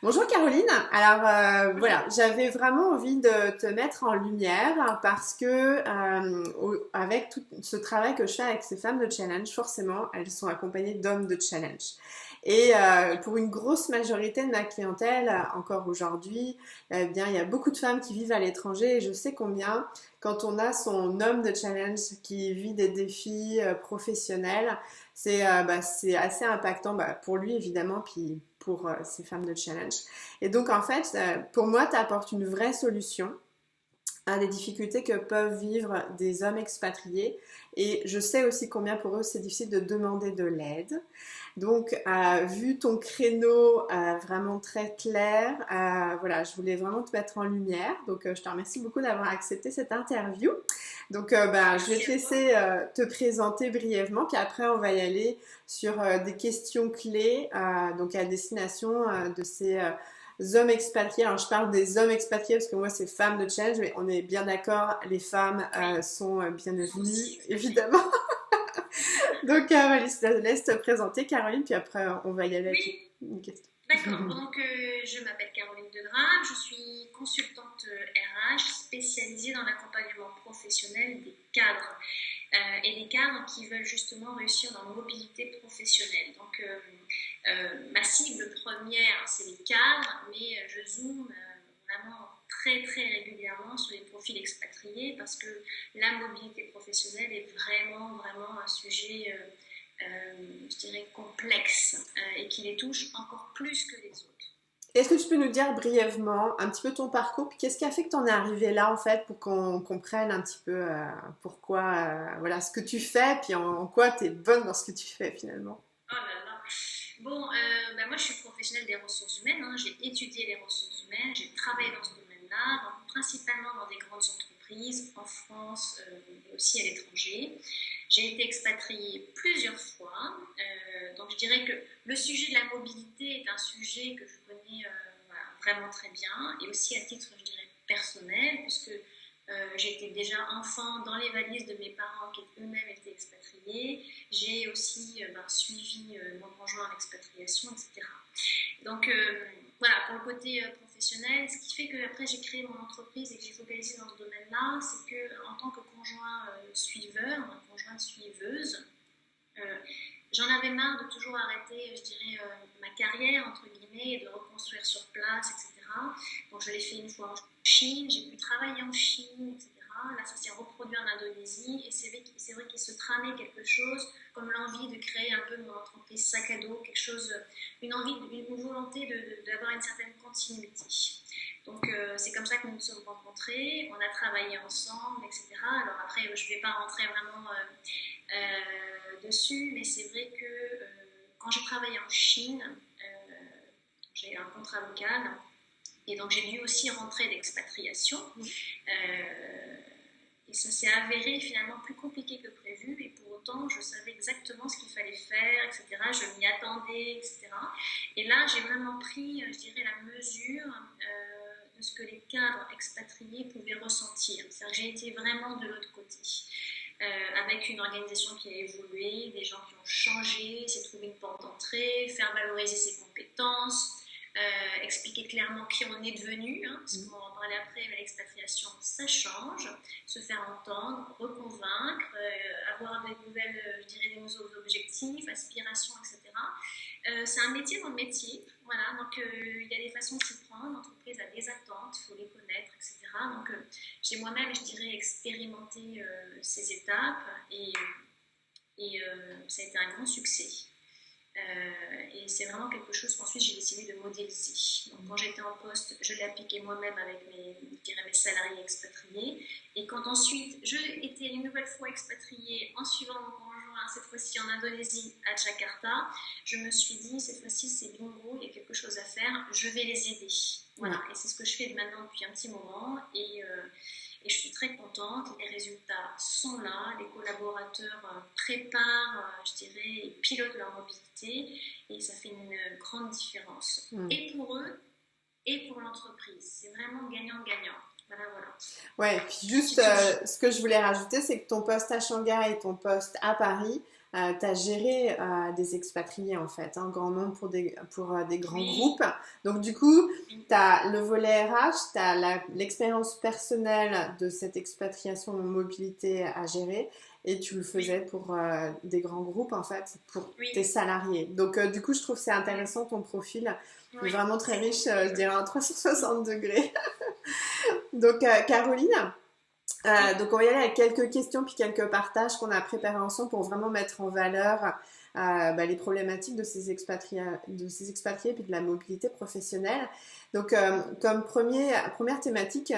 Bonjour Caroline. Alors Bonjour. voilà, j'avais vraiment envie de te mettre en lumière parce que avec tout ce travail que je fais avec ces femmes de challenge, forcément, elles sont accompagnées d'hommes de challenge. Et pour une grosse majorité de ma clientèle, encore aujourd'hui, eh bien, il y a beaucoup de femmes qui vivent à l'étranger et je sais combien, quand on a son homme de challenge qui vit des défis professionnels, c'est assez impactant pour lui évidemment, puis pour ces femmes de challenge. Et donc en fait, pour moi, tu apportes une vraie solution à des difficultés que peuvent vivre des hommes expatriés. Et je sais aussi combien pour eux c'est difficile de demander de l'aide. Donc, vu ton créneau vraiment très clair, voilà, je voulais vraiment te mettre en lumière. Donc, je te remercie beaucoup d'avoir accepté cette interview. Donc, je vais Merci te à toi. laisser te présenter brièvement, puis après, on va y aller sur des questions clés, donc à destination de ces hommes expatriés. Alors, je parle des hommes expatriés parce que moi, c'est femmes de challenge, mais on est bien d'accord, les femmes Oui, sont sont aussi bienvenues, expatriés. évidemment. Donc, voilà, je te laisse te présenter, Caroline, puis après, on va y aller avec Oui, une question. d'accord. Donc, je m'appelle Caroline Degrave, je suis consultante RH spécialisée dans l'accompagnement professionnel des cadres et des cadres qui veulent justement réussir leur mobilité professionnelle. Donc, ma cible première, c'est les cadres, mais je zoome vraiment très très régulièrement sur les profils expatriés parce que la mobilité professionnelle est vraiment vraiment un sujet je dirais, complexe et qui les touche encore plus que les autres. Est-ce que tu peux nous dire brièvement un petit peu ton parcours, puis qu'est-ce qui a fait que tu en es arrivé là, en fait, pour qu'on comprenne un petit peu pourquoi, voilà, ce que tu fais, puis en quoi tu es bonne dans ce que tu fais, finalement. Oh là là. Bon, moi je suis professionnelle des ressources humaines, hein. J'ai étudié les ressources humaines, j'ai travaillé dans ce domaine-là, principalement dans des grandes entreprises en France et aussi à l'étranger. J'ai été expatriée plusieurs fois, donc je dirais que le sujet de la mobilité est un sujet que je connais voilà, vraiment très bien, et aussi à titre, je dirais, personnel, puisque j'étais déjà enfant dans les valises de mes parents qui eux-mêmes étaient expatriés. J'ai aussi suivi mon conjoint en expatriation, etc. Donc voilà, pour le côté professionnel, ce qui fait que après j'ai créé mon entreprise et que j'ai focalisé dans ce domaine-là, c'est que en tant que conjoint suiveur, conjointe suiveuse, euh, j'en avais marre de toujours arrêter, je dirais, ma carrière, entre guillemets, et de reconstruire sur place, etc. Donc je l'ai fait une fois en Chine, j'ai pu travailler en Chine, etc. Là, ça s'est reproduit en Indonésie, et c'est vrai qu'il se tramait quelque chose comme l'envie de créer un peu mon entreprise sac à dos, quelque chose, une envie, une volonté d'avoir une certaine continuité. Donc c'est comme ça que nous nous sommes rencontrés, on a travaillé ensemble, etc. Alors après, je ne vais pas rentrer vraiment dessus, mais c'est vrai que quand j'ai travaillé en Chine, j'ai eu un contrat local et donc j'ai dû aussi rentrer d'expatriation. Et ça s'est avéré finalement plus compliqué que prévu, et pour autant je savais exactement ce qu'il fallait faire, etc. Je m'y attendais, etc. Et là j'ai vraiment pris, je dirais, la mesure de ce que les cadres expatriés pouvaient ressentir. C'est-à-dire que j'ai été vraiment de l'autre côté. Avec une organisation qui a évolué, des gens qui ont changé, s'est trouvé une porte d'entrée, faire valoriser ses compétences, expliquer clairement qui on est devenu, hein, parce qu'on va en parler après, mais l'expatriation, ça change, se faire entendre, reconvaincre, avoir des nouvelles, je dirais, des nouveaux objectifs, aspirations, etc. C'est un métier dans le métier, voilà, donc il y a des façons de s'y prendre, l'entreprise a des attentes, il faut les connaître, etc. Donc j'ai moi-même, je dirais, expérimenté ces étapes, et ça a été un grand succès. Et c'est vraiment quelque chose qu'ensuite j'ai décidé de modéliser. Donc, quand j'étais en poste, je l'ai appliqué moi-même avec mes salariés expatriés. Et quand ensuite j'ai été une nouvelle fois expatriée en suivant mon conjoint, cette fois-ci en Indonésie, à Jakarta, je me suis dit, cette fois-ci c'est bingo, il y a quelque chose à faire, je vais les aider. Voilà, et c'est ce que je fais maintenant depuis un petit moment. Et je suis très contente, les résultats sont là, les collaborateurs préparent, je dirais, et pilotent leur mobilité, et ça fait une grande différence. Mm. Et pour eux, et pour l'entreprise. C'est vraiment gagnant-gagnant. Voilà, voilà. Ouais, puis À juste titre... ce que je voulais rajouter, c'est que ton poste à Shanghai et ton poste à Paris, tu as géré des expatriés en fait, un grand nombre pour des grands groupes. Donc du coup, tu as le volet RH, tu as l'expérience personnelle de cette expatriation en mobilité à gérer et tu le faisais pour des grands groupes en fait, pour tes salariés. Donc du coup, je trouve que c'est intéressant ton profil, vraiment très riche, je dirais un 360 degrés. Donc Caroline, donc on va y aller avec quelques questions puis quelques partages qu'on a préparés ensemble pour vraiment mettre en valeur les problématiques de ces expatriés puis de la mobilité professionnelle. Donc comme première thématique,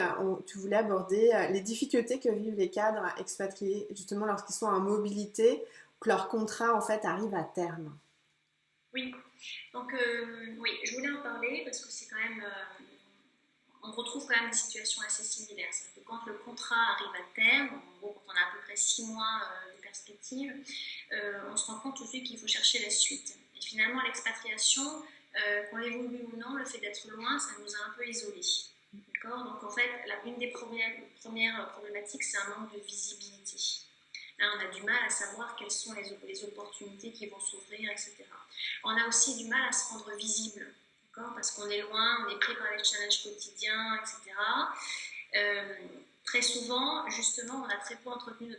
tu voulais aborder les difficultés que vivent les cadres expatriés justement lorsqu'ils sont en mobilité, que leur contrat en fait arrive à terme. Oui, donc oui, je voulais en parler parce que c'est quand même on retrouve quand même des situations assez similaires. C'est-à-dire que quand le contrat arrive à terme, en gros, quand on a à peu près 6 mois de perspective, on se rend compte tout de suite qu'il faut chercher la suite. Et finalement, l'expatriation, qu'on l'évolue ou non, le fait d'être loin, ça nous a un peu isolés. D'accord ? Donc en fait, une des premières problématiques, c'est un manque de visibilité. Là, on a du mal à savoir quelles sont les opportunités qui vont s'ouvrir, etc. On a aussi du mal à se rendre visible. Parce qu'on est loin, on est pris par les challenges quotidiens, etc. Très souvent, justement, on a très peu entretenu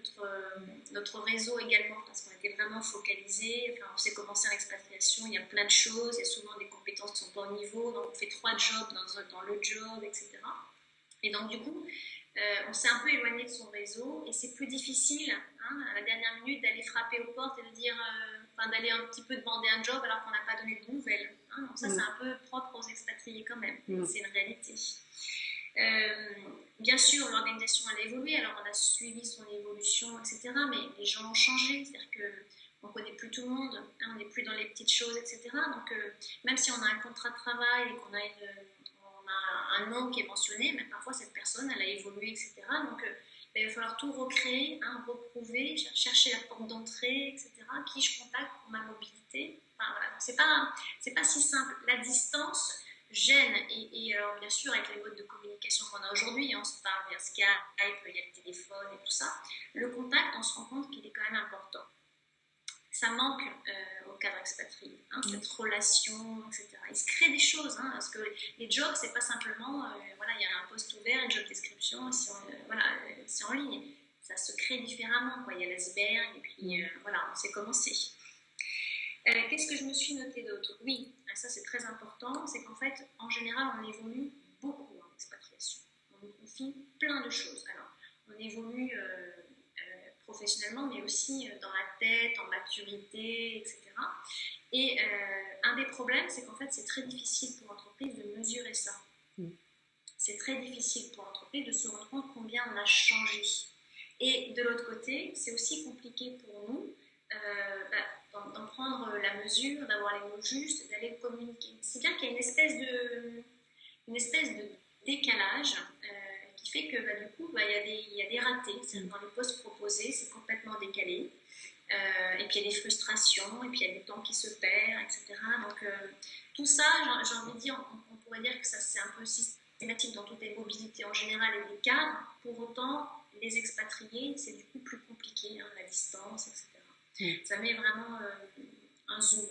notre réseau également, parce qu'on était vraiment focalisé. Enfin, on sait commencer en expatriation, il y a plein de choses, il y a souvent des compétences qui ne sont pas au niveau, donc on fait 3 jobs dans le job, etc. Et donc, du coup, on s'est un peu éloigné de son réseau, et c'est plus difficile, à la dernière minute, d'aller frapper aux portes et de dire... d'aller un petit peu demander un job alors qu'on n'a pas donné de nouvelles. Donc ça, c'est un peu propre aux expatriés quand même. C'est une réalité. Bien sûr, l'organisation a évolué, alors on a suivi son évolution, etc. Mais les gens ont changé, c'est-à-dire qu'on ne connaît plus tout le monde, on n'est plus dans les petites choses, etc. Donc même si on a un contrat de travail et qu'on a un nom qui est mentionné, mais parfois cette personne, elle a évolué, etc. Donc il va falloir tout recréer, reprouver, chercher la porte d'entrée, etc. Qui je contacte pour ma mobilité. Enfin, voilà. C'est pas si simple. La distance gêne. Et alors, bien sûr, avec les modes de communication qu'on a aujourd'hui, on se parle via Skype, il y a le téléphone et tout ça. Le contact, on se rend compte qu'il est quand même important. Ça manque au cadre expatrié, cette relation, etc. Il se crée des choses, parce que les jobs, c'est pas simplement, il y a un poste ouvert, une job description, c'est en ligne. Ça se crée différemment, quoi. Il y a l'iceberg, et puis on sait commencer. Qu'est-ce que je me suis noté d'autre ? Oui, ça c'est très important, c'est qu'en fait, en général, on évolue beaucoup en expatriation. On nous confie plein de choses. Alors, on évolue... professionnellement, mais aussi dans la tête, en maturité, etc. Et un des problèmes, c'est qu'en fait, c'est très difficile pour l'entreprise de mesurer ça. C'est très difficile pour l'entreprise de se rendre compte combien on a changé. Et de l'autre côté, c'est aussi compliqué pour nous d'en prendre la mesure, d'avoir les mots justes, d'aller communiquer. C'est bien qu'il y a une espèce de décalage qui fait que du coup, il y a des ratés. C'est-à-dire dans les postes proposés, c'est complètement décalé. Et puis il y a des frustrations, et puis il y a du temps qui se perd, etc. Donc tout ça, j'ai envie de dire, on pourrait dire que ça c'est un peu systématique dans toutes les mobilités en général et les cadres. Pour autant, les expatriés, c'est du coup plus compliqué, la distance, etc. Ça met vraiment un zoom.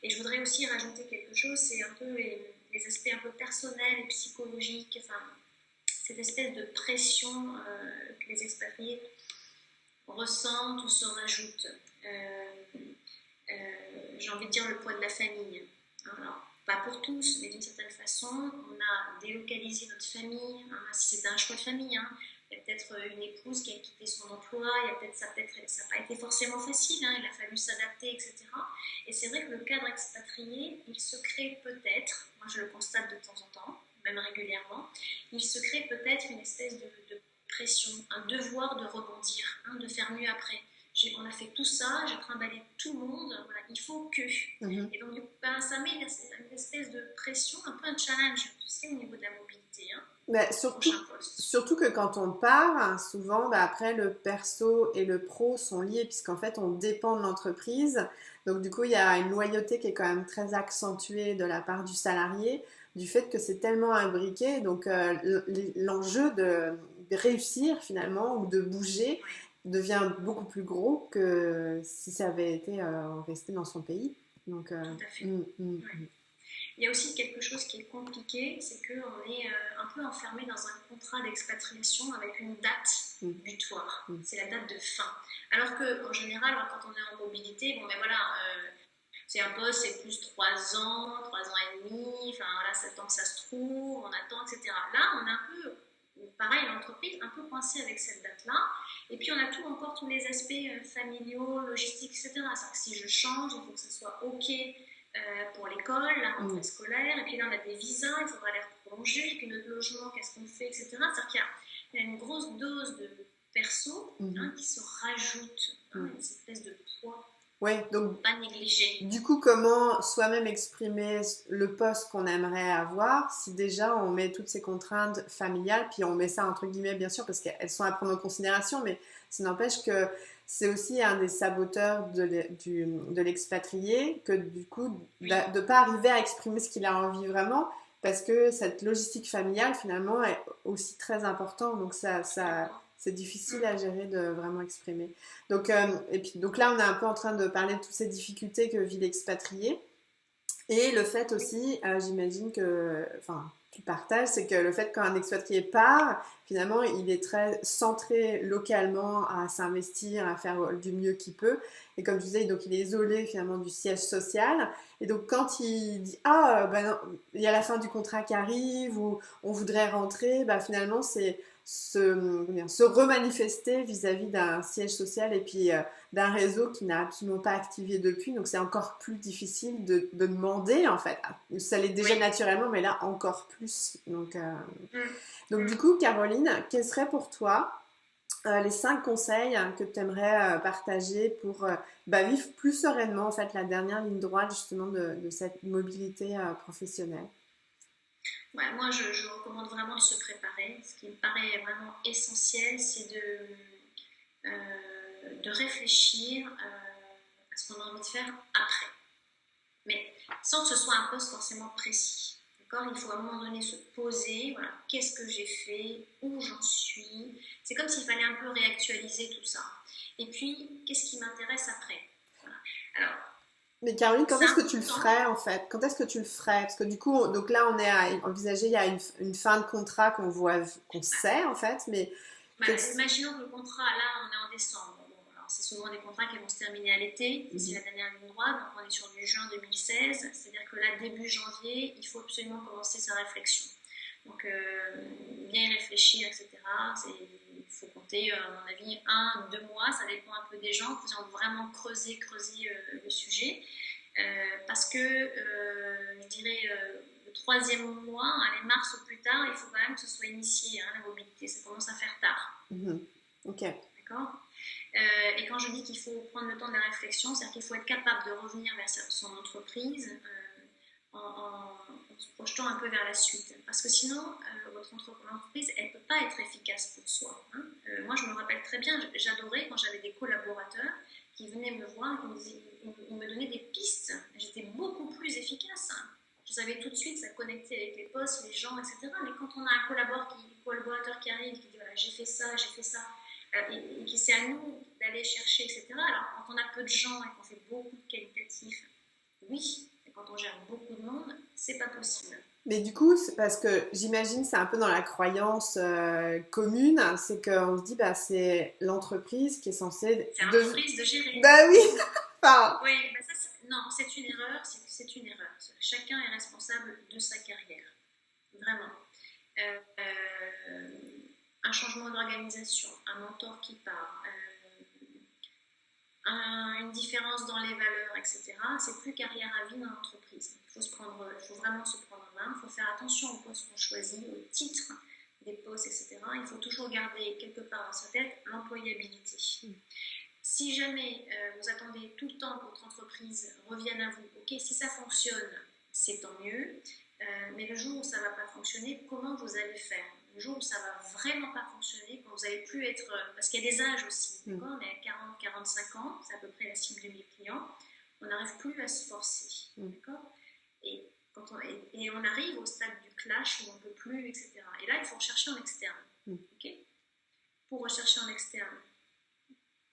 Et je voudrais aussi rajouter quelque chose, c'est un peu les aspects un peu personnels et psychologiques, cette espèce de pression que les expatriés ressentent ou se rajoutent. J'ai envie de dire le poids de la famille. Alors, pas pour tous, mais d'une certaine façon, on a délocalisé notre famille, si c'était un choix de famille. Il y a peut-être une épouse qui a quitté son emploi, ça n'a pas été forcément facile, il a fallu s'adapter, etc. Et c'est vrai que le cadre expatrié, il se crée peut-être, moi je le constate de temps en temps, même régulièrement, il se crée peut-être une espèce de pression, un devoir de rebondir, de faire mieux après. On a fait tout ça, j'ai trimballé tout le monde, il faut que. Et donc, ça met une espèce de pression, un peu un challenge, tu sais, au niveau de la mobilité. Mais surtout que quand on part, souvent, après, le perso et le pro sont liés, puisqu'en fait, on dépend de l'entreprise. Donc, du coup, il y a une loyauté qui est quand même très accentuée de la part du salarié, du fait que c'est tellement imbriqué. Donc, l'enjeu de réussir, finalement, ou de bouger, devient beaucoup plus gros que si ça avait été resté dans son pays. Donc, tout à fait. Ouais. Il y a aussi quelque chose qui est compliqué, c'est qu'on est un peu enfermé dans un contrat d'expatriation avec une date butoir. C'est la date de fin. Alors qu'en général, quand on est en mobilité, bon ben voilà, c'est un poste, c'est plus 3 ans, 3 ans et demi, enfin voilà, ça tant que ça se trouve, on attend, etc. Là, on est un peu, pareil, l'entreprise, un peu coincée avec cette date-là. Et puis on a encore tous les aspects familiaux, logistiques, etc. C'est-à-dire que si je change, il faut que ce soit OK pour l'école, la rentrée scolaire, et puis là on a des visas, il faudra les prolonger, et puis notre logement, qu'est-ce qu'on fait, etc. C'est-à-dire qu'il y a une grosse dose de perso qui se rajoute, une espèce de poids. Ouais, donc pas négligé. Du coup, comment soi-même exprimer le poste qu'on aimerait avoir si déjà on met toutes ces contraintes familiales, puis on met ça entre guillemets bien sûr parce qu'elles sont à prendre en considération, mais ça n'empêche que c'est aussi un des saboteurs de l'expatrié que du coup de ne pas arriver à exprimer ce qu'il a envie vraiment parce que cette logistique familiale finalement est aussi très importante, donc ça c'est difficile à gérer de vraiment exprimer. Donc, et puis, donc là, on est un peu en train de parler de toutes ces difficultés que vit l'expatrié. Et le fait aussi, j'imagine que, enfin, tu partages, c'est que le fait qu'un expatrié part, finalement, il est très centré localement à s'investir, à faire du mieux qu'il peut. Et comme tu disais, donc il est isolé finalement du siège social. Et donc quand il dit ben non, il y a la fin du contrat qui arrive ou on voudrait rentrer, bah finalement c'est se remanifester vis-à-vis d'un siège social et puis d'un réseau qui n'a absolument pas activé depuis. Donc c'est encore plus difficile de demander en fait. Ça l'est déjà naturellement, mais là encore plus. Donc du coup, Caroline, quels seraient pour toi les 5 conseils que tu aimerais partager pour vivre plus sereinement en fait la dernière ligne droite justement de cette mobilité professionnelle? Ouais, moi, je recommande vraiment de se préparer. Ce qui me paraît vraiment essentiel, c'est de réfléchir à ce qu'on a envie de faire après. Mais sans que ce soit un poste forcément précis. D'accord ? Il faut à un moment donné se poser, voilà, qu'est-ce que j'ai fait, où j'en suis. C'est comme s'il fallait un peu réactualiser tout ça. Et puis, qu'est-ce qui m'intéresse après ? Voilà. Alors, mais Caroline, quand est-ce que tu le ferais en fait? Quand est-ce que tu le ferais? Parce que du coup, donc là, on est à envisager, il y a une fin de contrat qu'on voit, qu'on sait en fait, mais... imaginons que le contrat, là, on est en décembre. Bon, alors, c'est souvent des contrats qui vont se terminer à l'été, c'est la dernière ligne droite, donc on est sur du juin 2016, c'est-à-dire que là, début janvier, il faut absolument commencer sa réflexion. Donc, bien y réfléchir, etc. Il faut compter, à mon avis, 1-2 mois, ça dépend un peu des gens, qui ont vraiment creuser le sujet. Parce que, je dirais, le 3e mois, allez, mars ou plus tard, il faut quand même que ce soit initié, la mobilité. Ça commence à faire tard. Ok. D'accord ? Et quand je dis qu'il faut prendre le temps de la réflexion, c'est-à-dire qu'il faut être capable de revenir vers son entreprise en se projetant un peu vers la suite. Parce que sinon, votre entreprise, elle ne peut pas être efficace pour soi. Moi, je me rappelle très bien, j'adorais quand j'avais des collaborateurs qui venaient me voir, ils me donnaient des pistes. J'étais beaucoup plus efficace. Je savais tout de suite, ça connectait avec les postes, les gens, etc. Mais quand on a un collaborateur qui arrive, qui dit voilà, j'ai fait ça, et qui c'est à nous d'aller chercher, etc. Alors, quand on a peu de gens et qu'on fait beaucoup de qualitatifs, oui, mais quand on gère beaucoup de monde, c'est pas possible. Mais du coup, c'est parce que j'imagine c'est un peu dans la croyance commune, c'est qu'on se dit c'est l'entreprise qui est censée... C'est l'entreprise de gérer. Bah oui. Enfin... Oui, ça, non, c'est une erreur. C'est une erreur. Chacun est responsable de sa carrière, vraiment. Un changement d'organisation, un mentor qui part, une différence dans les valeurs, etc. C'est plus carrière à vie dans l'entreprise. Il faut vraiment se prendre en main. Il faut faire attention aux postes qu'on choisit, au titre des postes, etc. Il faut toujours garder quelque part dans sa tête l'employabilité. Si jamais vous attendez tout le temps que votre entreprise revienne à vous, ok, si ça fonctionne, c'est tant mieux. Mais le jour où ça ne va pas fonctionner, comment vous allez faire ? Le jour où ça ne va vraiment pas fonctionner, quand vous n'allez plus être... Parce qu'il y a des âges aussi, d'accord ? On est à 40-45 ans, c'est à peu près la cible de mes clients. On n'arrive plus à se forcer, d'accord ? Et on arrive au stade du clash où on ne peut plus, etc. Et là, il faut rechercher en externe, ok ? Pour rechercher en externe,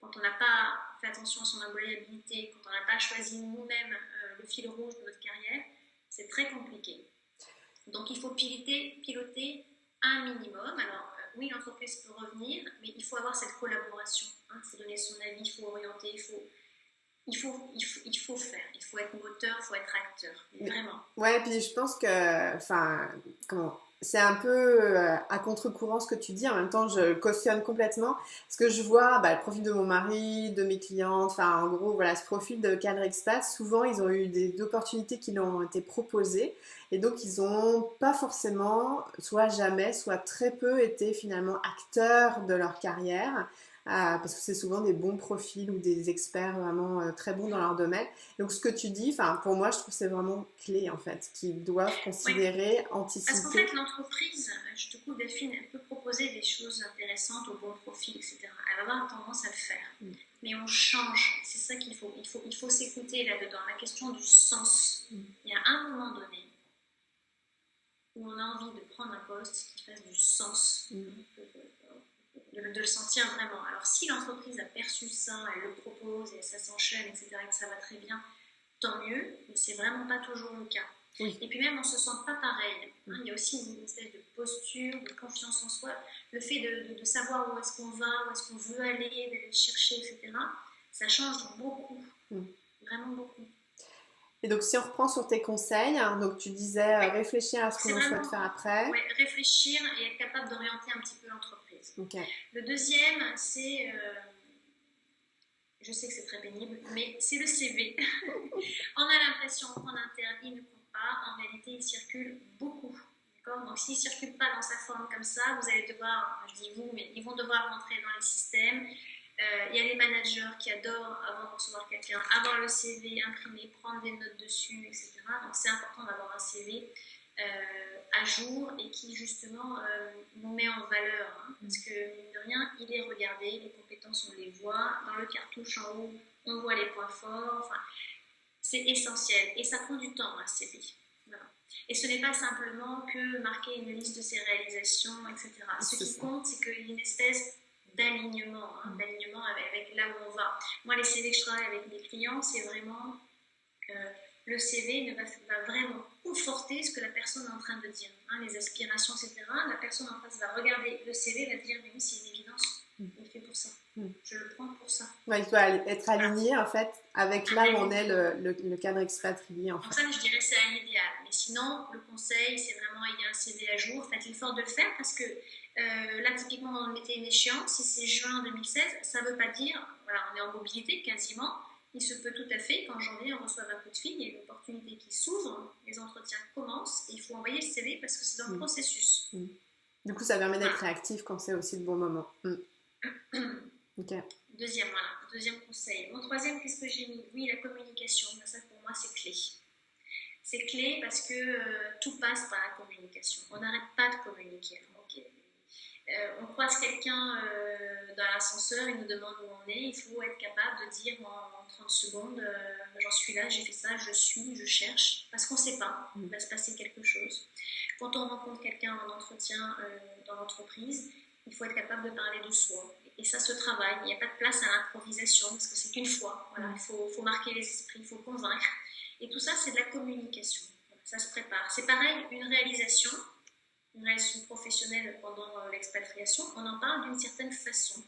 quand on n'a pas fait attention à son employabilité, quand on n'a pas choisi nous-mêmes le fil rouge de notre carrière, c'est très compliqué. Donc il faut piloter un minimum. Alors oui, l'entreprise peut revenir, mais il faut avoir cette collaboration. Il faut donner son avis, il faut orienter, il faut faire, il faut être moteur, il faut être acteur, vraiment. Ouais, puis je pense que, c'est un peu à contre-courant ce que tu dis. En même temps, je cautionne complètement parce que je vois le profil de mon mari, de mes clientes. Enfin, en gros, voilà, ce profil de cadre expat. Souvent, ils ont eu des opportunités qui leur ont été proposées et donc ils n'ont pas forcément, soit jamais, soit très peu été finalement acteurs de leur carrière. Parce que c'est souvent des bons profils ou des experts vraiment très bons dans leur domaine. Donc ce que tu dis, pour moi, je trouve que c'est vraiment clé en fait, qu'ils doivent considérer, anticiper. Parce qu'en fait, l'entreprise, je te coupe Delphine, elle peut proposer des choses intéressantes au bon profil, etc. Elle va avoir tendance à le faire. Mais on change, c'est ça qu'il faut. Il faut s'écouter là-dedans. La question du sens. Il y a un moment donné où on a envie de prendre un poste qui fasse du sens. De le sentir vraiment. Alors si l'entreprise a perçu ça, elle le propose et ça s'enchaîne, etc., et que ça va très bien, tant mieux, mais c'est vraiment pas toujours le cas. Oui. Et puis même on se sent pas pareil. Il y a aussi une espèce de posture, de confiance en soi, le fait de savoir où est-ce qu'on va, où est-ce qu'on veut aller, d'aller le chercher, etc., ça change beaucoup, vraiment beaucoup. Et donc, si on reprend sur tes conseils, donc tu disais réfléchir à ce qu'on souhaite faire après. Oui, réfléchir et être capable d'orienter un petit peu l'entreprise. Okay. Le deuxième, c'est, je sais que c'est très pénible, mais c'est le CV. On a l'impression qu'en interne, il ne compte pas. En réalité, il circule beaucoup. D'accord ? Donc, s'il ne circule pas dans sa forme comme ça, vous allez devoir, je dis vous, mais ils vont devoir rentrer dans les systèmes. Il y a des managers qui adorent, avant de recevoir quelqu'un, avoir le CV imprimé, prendre des notes dessus, etc. Donc c'est important d'avoir un CV à jour et qui justement nous met en valeur. Parce que mine de rien, il est regardé, les compétences on les voit, dans le cartouche en haut, on voit les points forts. Enfin, c'est essentiel et ça prend du temps un CV. Voilà. Et ce n'est pas simplement que marquer une liste de ses réalisations, etc. Ce qui compte, c'est qu'il y ait une espèce d'alignement, d'alignement avec là où on va. Moi, les CV que je travaille avec mes clients, c'est vraiment le CV va vraiment conforter ce que la personne est en train de dire, les aspirations, etc. La personne en face va regarder le CV, va dire mais oui, c'est une évidence, il est fait pour ça, je le prends pour ça. Ouais, il doit être aligné en fait avec là où on est le cadre expatrié. En fait. Donc ça, je dirais c'est un idéal. Mais sinon, le conseil, c'est vraiment il y a un CV à jour, faites l'effort de le faire parce que là, typiquement, on mettait une échéance, si c'est juin 2016, ça ne veut pas dire, voilà, on est en mobilité quasiment, il se peut tout à fait qu'en janvier, on reçoive un coup de fil, il y a une opportunité qui s'ouvre, les entretiens commencent, et il faut envoyer le CV parce que c'est dans le processus. Du coup, ça permet d'être réactif quand c'est aussi le bon moment. Okay. Deuxième conseil. Mon troisième, qu'est-ce que j'ai mis ? Oui, la communication, ça pour moi, c'est clé. C'est clé parce que tout passe par la communication. On n'arrête pas de communiquer. On croise quelqu'un dans l'ascenseur, il nous demande où on est, il faut être capable de dire en 30 secondes j'en suis là, j'ai fait ça, je suis, je cherche, parce qu'on ne sait pas, il va se passer quelque chose. Quand on rencontre quelqu'un en entretien dans l'entreprise, il faut être capable de parler de soi. Et ça se travaille, il n'y a pas de place à l'improvisation, parce que c'est qu'une fois. Voilà, il faut marquer les esprits, il faut convaincre. Et tout ça, c'est de la communication. Ça se prépare. C'est pareil, une réalisation professionnelle pendant l'expatriation, on en parle d'une certaine façon.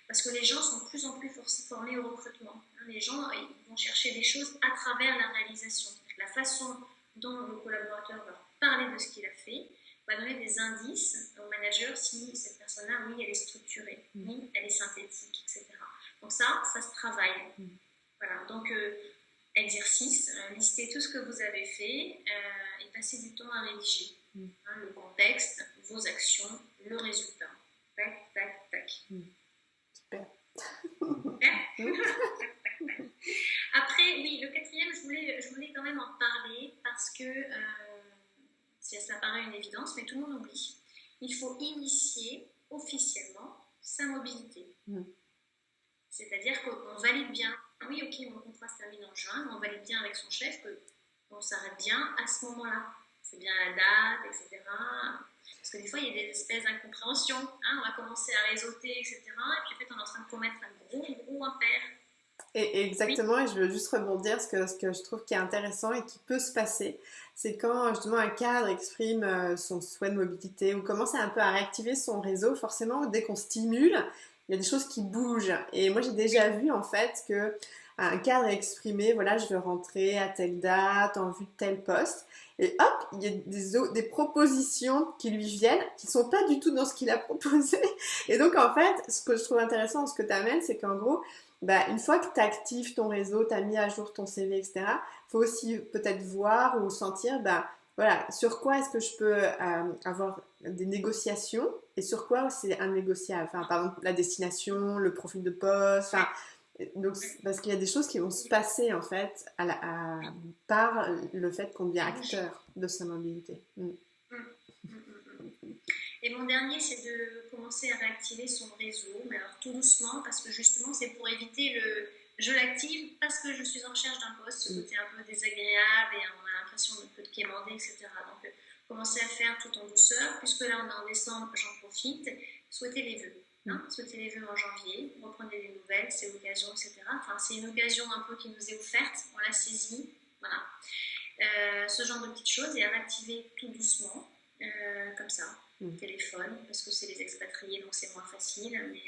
Parce que les gens sont de plus en plus formés au recrutement. Les gens ils vont chercher des choses à travers la réalisation. La façon dont le collaborateur va parler de ce qu'il a fait va donner des indices au manager si cette personne-là, oui, elle est structurée, oui, elle est synthétique, etc. Donc ça se travaille. Voilà, donc exercice, listez tout ce que vous avez fait et passez du temps à rédiger. Le contexte, vos actions, le résultat. Tac, tac, tac. Super. Après, oui, le quatrième, je voulais quand même en parler parce que ça paraît une évidence, mais tout le monde oublie. Il faut initier officiellement sa mobilité. C'est-à-dire qu'on valide bien, oui, ok, mon contrat se termine en juin, mais on valide bien avec son chef qu'on s'arrête bien à ce moment-là. C'est bien la date, etc. Parce que des fois, il y a des espèces d'incompréhension. On va commencer à réseauter, etc. Et puis en fait, on est en train de commettre un gros ou impair. Et Oui, exactement, et je veux juste rebondir, ce que je trouve qui est intéressant et qui peut se passer, c'est quand justement un cadre exprime son souhait de mobilité ou commence un peu à réactiver son réseau, forcément, dès qu'on stimule, il y a des choses qui bougent. Et moi, j'ai déjà oui, vu en fait que un cadre est exprimé, voilà, je veux rentrer à telle date, en vue de tel poste, et hop, il y a des propositions qui lui viennent, qui sont pas du tout dans ce qu'il a proposé. Et donc, en fait, ce que je trouve intéressant dans ce que tu amènes, c'est qu'en gros, bah, une fois que tu actives ton réseau, tu as mis à jour ton CV, etc., il faut aussi peut-être voir ou sentir, bah, voilà, sur quoi est-ce que je peux avoir des négociations et sur quoi c'est innégociable. Enfin, par exemple, la destination, le profil de poste, enfin, ouais, donc, ouais. parce qu'il y a des choses qui vont se Il faut, passer en fait oui, par le fait qu'on devient qui bouge. acteur de sa mobilité. Mm. Mm, mm, mm, mm. Et mon dernier, c'est de commencer à réactiver son réseau, mais alors tout doucement, parce que justement, c'est pour éviter le je l'active parce que je suis en recherche d'un poste, ce Mm. côté un peu désagréable et on a l'impression de peu de quémander, etc. Donc, commencer à faire tout en douceur, puisque là, on est en décembre, j'en profite, souhaiter les vœux. Mm. Hein, souhaiter les vœux en janvier, reprenez des nouvelles, c'est l'occasion, etc. Enfin, c'est une occasion un peu qui nous est offerte, on l'a saisie, voilà. Ce genre de petites choses et à réactiver tout doucement, comme ça, Mm. téléphone, parce que c'est les expatriés, donc c'est moins facile, mais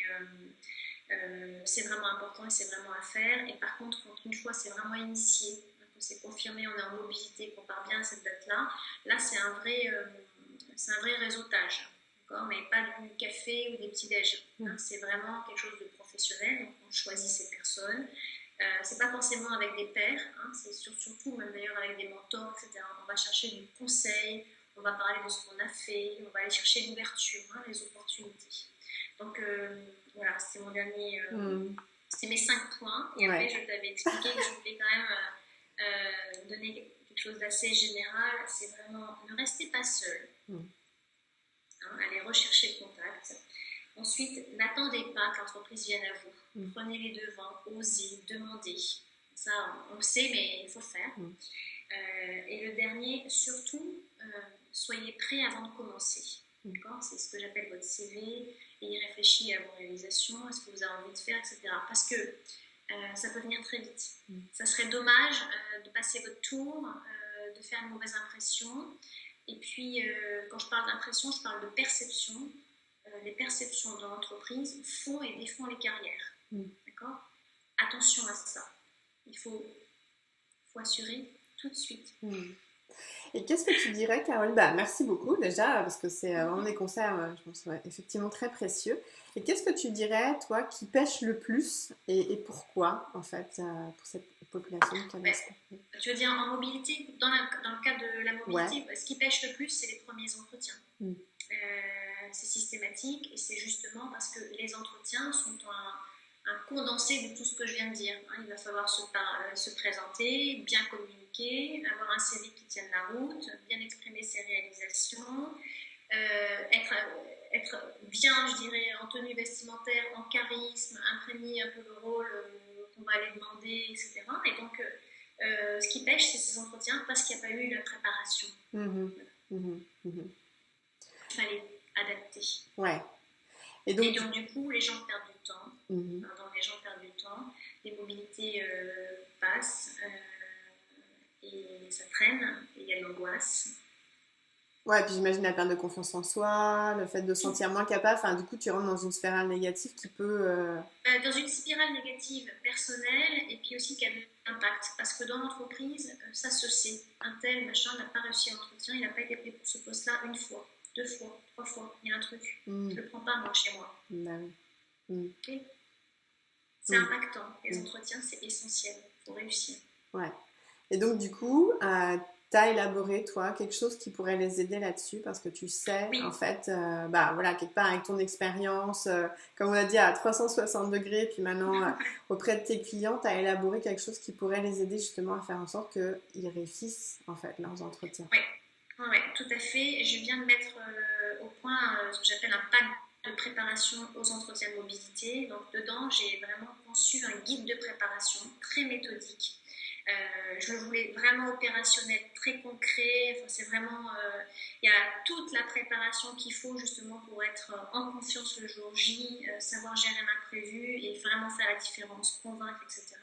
c'est vraiment important et c'est vraiment à faire. Et par contre, quand une fois c'est vraiment initié, que c'est confirmé, on est en mobilité, qu'on part bien à cette date-là, là c'est un vrai réseautage. Mais pas du café ou des petits déj. Mm. Hein, c'est vraiment quelque chose de professionnel. Donc on choisit ces personnes. C'est pas forcément avec des pairs, hein, c'est surtout, même d'ailleurs avec des mentors, etc. On va chercher du conseil, on va parler de ce qu'on a fait, on va aller chercher l'ouverture, hein, les opportunités. Donc voilà, c'est mon dernier, Mm. c'est mes 5 points. Et après, Ouais. je t'avais expliqué que je voulais quand même donner quelque chose d'assez général. C'est vraiment ne restez pas seul. Mm. Hein, allez rechercher le contact. Ensuite, n'attendez pas que l'entreprise vienne à vous. Mm. Prenez les devants, osez, demandez. Ça, on le sait, mais il faut faire. Mm. Et le dernier, surtout, soyez prêts avant de commencer. D'accord, c'est ce que j'appelle votre CV. Et y réfléchissez à vos réalisations, à ce que vous avez envie de faire, etc. Parce que ça peut venir très vite. Mm. Ça serait dommage de passer votre tour, de faire une mauvaise impression. Et puis, quand je parle d'impression, je parle de perception. Les perceptions dans l'entreprise font et défont les carrières. Mm. D'accord. Attention à ça. Il faut assurer tout de suite. Mm. Et qu'est-ce que tu dirais, Caroline? Bah, merci beaucoup déjà, parce que c'est vraiment des conseils, je pense, ouais, effectivement très précieux. Et qu'est-ce que tu dirais, toi, qui pêche le plus et pourquoi, en fait, pour cette population canadienne? Tu veux dire en mobilité, dans le cas de la Ouais. mobilité, ce qui pêche le plus, c'est les premiers entretiens. Mm. C'est systématique et c'est justement parce que les entretiens sont un condensé de tout ce que je viens de dire. Hein. Il va falloir se présenter, bien communiquer, avoir un CV qui tienne la route, bien exprimer ses réalisations, être bien, je dirais, en tenue vestimentaire, en charisme, imprégner un peu le rôle qu'on va aller demander, etc. Et donc, ce qui pêche, c'est ces entretiens parce qu'il n'y a pas eu la préparation. Mhm. Mhm. Mhm. Il fallait adapter. Ouais. Et Et donc, donc, du coup, les gens perdent du temps. mhm. Pardon, les gens perdent du temps. Les mobilités passent et ça traîne. Et il y a l'angoisse. Ouais, puis j'imagine la perte de confiance en soi, le fait de se Tout. sentir moins capable, enfin, du coup, tu rentres dans une spirale négative qui peut... Dans une spirale négative personnelle et puis aussi qui a de l'impact. Parce que dans l'entreprise, ça se sait. Un tel machin n'a pas réussi à l'entretien, il n'a pas été pris pour ce poste-là une fois, 2 fois, 3 fois. Il y a un truc. Mm. Je ne le prends pas moi chez moi. Bah oui. Mm. Okay. C'est Mm. impactant. Les Mm. entretiens, c'est essentiel. Il faut réussir. Ouais. Et donc, du coup, t'as élaboré, toi, quelque chose qui pourrait les aider là-dessus, parce que tu sais, en Oui, fait, bah voilà, quelque part avec ton expérience, comme on a dit, à 360 degrés, puis maintenant, auprès de tes clients, t'as élaboré quelque chose qui pourrait les aider justement à faire en sorte qu'ils réussissent, en fait, leurs entretiens. oui, ouais, tout à fait. Je viens de mettre au point ce que j'appelle un pack de préparation aux entretiens de mobilité. Donc, dedans, j'ai vraiment conçu un guide de préparation très méthodique Je le voulais vraiment opérationnel, très concret. Enfin, c'est vraiment, il y a toute la préparation qu'il faut justement pour être en confiance le jour J, savoir gérer l'imprévu et vraiment faire la différence, convaincre, etc.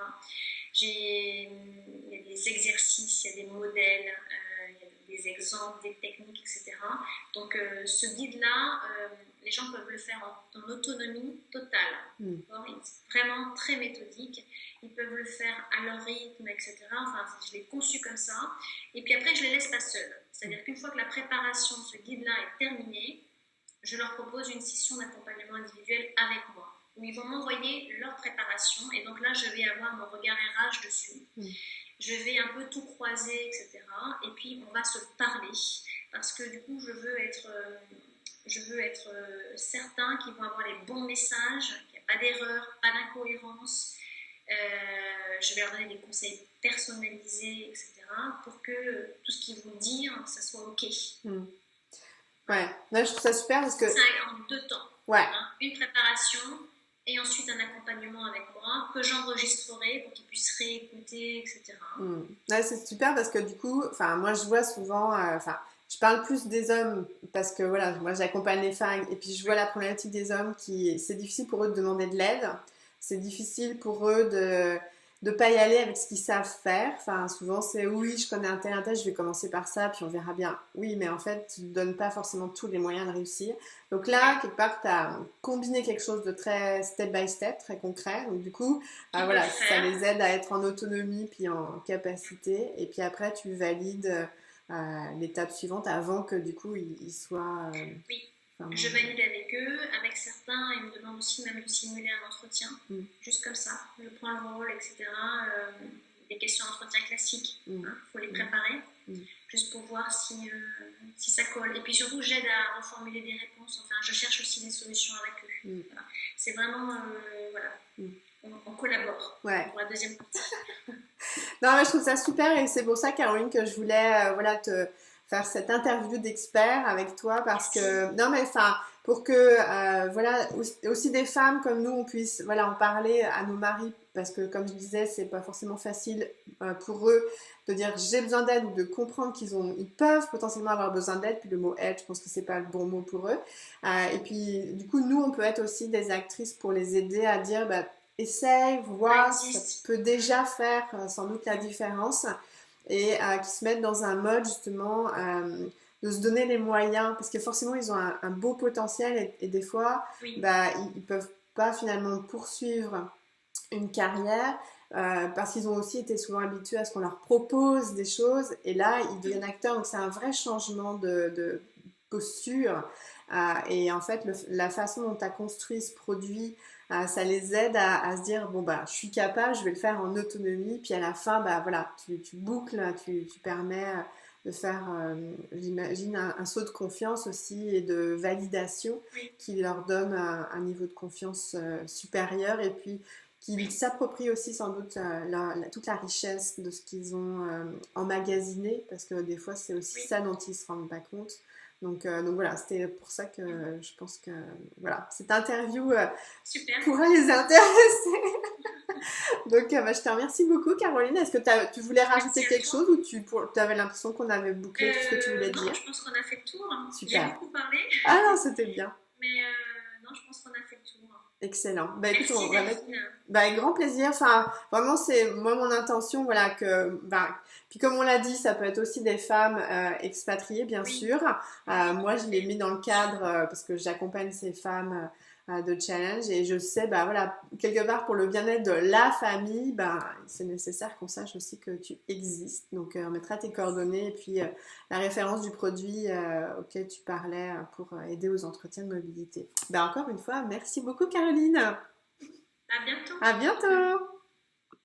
Il y a des exercices, il y a des modèles, il y a des exemples, des techniques, etc. Donc ce guide-là, les gens peuvent le faire en autonomie totale. C'est vraiment très méthodique. Ils peuvent le faire à leur rythme, etc. Enfin, je l'ai conçu comme ça. Et puis après, je les laisse pas seuls. C'est-à-dire qu'une fois que la préparation, ce guide-là est terminée, je leur propose une session d'accompagnement individuel avec moi, où ils vont m'envoyer leur préparation. Et donc là, je vais avoir mon regard RH dessus. Je vais un peu tout croiser, etc. Et puis, on va se parler. Parce que du coup, je veux être certain qu'ils vont avoir les bons messages, qu'il n'y a pas d'erreur, pas d'incohérence. Je vais leur donner des conseils personnalisés, etc. pour que tout ce qu'ils vont dire, ça soit OK. Ouais, là, je trouve ça super parce que... Ça en 2 temps. Ouais. Une préparation et ensuite un accompagnement avec moi que j'enregistrerai pour qu'ils puissent réécouter, etc. Ouais, c'est super parce que du coup, moi je vois souvent, je parle plus des hommes parce que voilà, moi j'accompagne les femmes et puis je vois la problématique des hommes c'est difficile pour eux de demander de l'aide, c'est difficile pour eux de pas y aller avec ce qu'ils savent faire. Enfin, souvent c'est oui, je connais un tel, je vais commencer par ça, puis on verra bien. Oui, mais en fait, tu ne donnes pas forcément tous les moyens de réussir. Donc là, quelque part, tu as combiné quelque chose de très step by step, très concret. Donc du coup, voilà, ça les aide à être en autonomie puis en capacité. Et puis après, tu valides l'étape suivante avant que du coup, ils soient... oui. Je valide avec eux, avec certains, ils me demandent aussi même de simuler un entretien, juste comme ça, je prends le rôle, etc. Des questions d'entretien classiques, faut les préparer, juste pour voir si ça colle. Et puis surtout, j'aide à reformuler des réponses, enfin, je cherche aussi des solutions avec eux. Voilà. C'est vraiment, on collabore pour la deuxième partie. Non, mais je trouve ça super et c'est pour ça, Caroline, que je voulais te faire cette interview d'expert avec toi parce que pour que aussi des femmes comme nous on puisse en parler à nos maris parce que comme je disais c'est pas forcément facile pour eux de dire j'ai besoin d'aide ou de comprendre ils peuvent potentiellement avoir besoin d'aide, puis le mot aide je pense que c'est pas le bon mot pour eux et puis du coup nous on peut être aussi des actrices pour les aider à dire essaye, vois, ça peut déjà faire sans doute la différence et qui se mettent dans un mode justement de se donner les moyens parce que forcément ils ont un beau potentiel et des fois ils peuvent pas finalement poursuivre une carrière parce qu'ils ont aussi été souvent habitués à ce qu'on leur propose des choses et là ils deviennent acteurs donc c'est un vrai changement de posture et en fait la façon dont tu as construit ce produit ça les aide à se dire je suis capable, je vais le faire en autonomie puis à la fin tu boucles, tu permets de faire j'imagine un saut de confiance aussi et de validation qui leur donne un niveau de confiance supérieur et puis qui s'approprient aussi sans doute toute la richesse de ce qu'ils ont emmagasiné parce que des fois c'est aussi ça dont ils se rendent pas compte. Donc voilà, c'était pour ça que je pense que cette interview pourra les intéresser. Donc je te remercie beaucoup Caroline. Est-ce que tu voulais rajouter quelque chose ou tu avais l'impression qu'on avait bouclé tout ce que tu voulais dire? Non, je pense qu'on a fait le tour. Super. J'ai beaucoup parlé. Ah non, c'était bien. Mais non, je pense qu'on a fait le tour. Excellent. Merci, écoute, on va mettre... avec grand plaisir. Enfin, vraiment, c'est moi mon intention, puis comme on l'a dit, ça peut être aussi des femmes expatriées, bien sûr. Moi, je l'ai mis dans le cadre parce que j'accompagne ces femmes de challenge et je sais, quelque part pour le bien-être de la famille, c'est nécessaire qu'on sache aussi que tu existes. Donc, on mettra tes coordonnées et puis la référence du produit auquel tu parlais pour aider aux entretiens de mobilité. Encore une fois, merci beaucoup Caroline. À bientôt. À bientôt.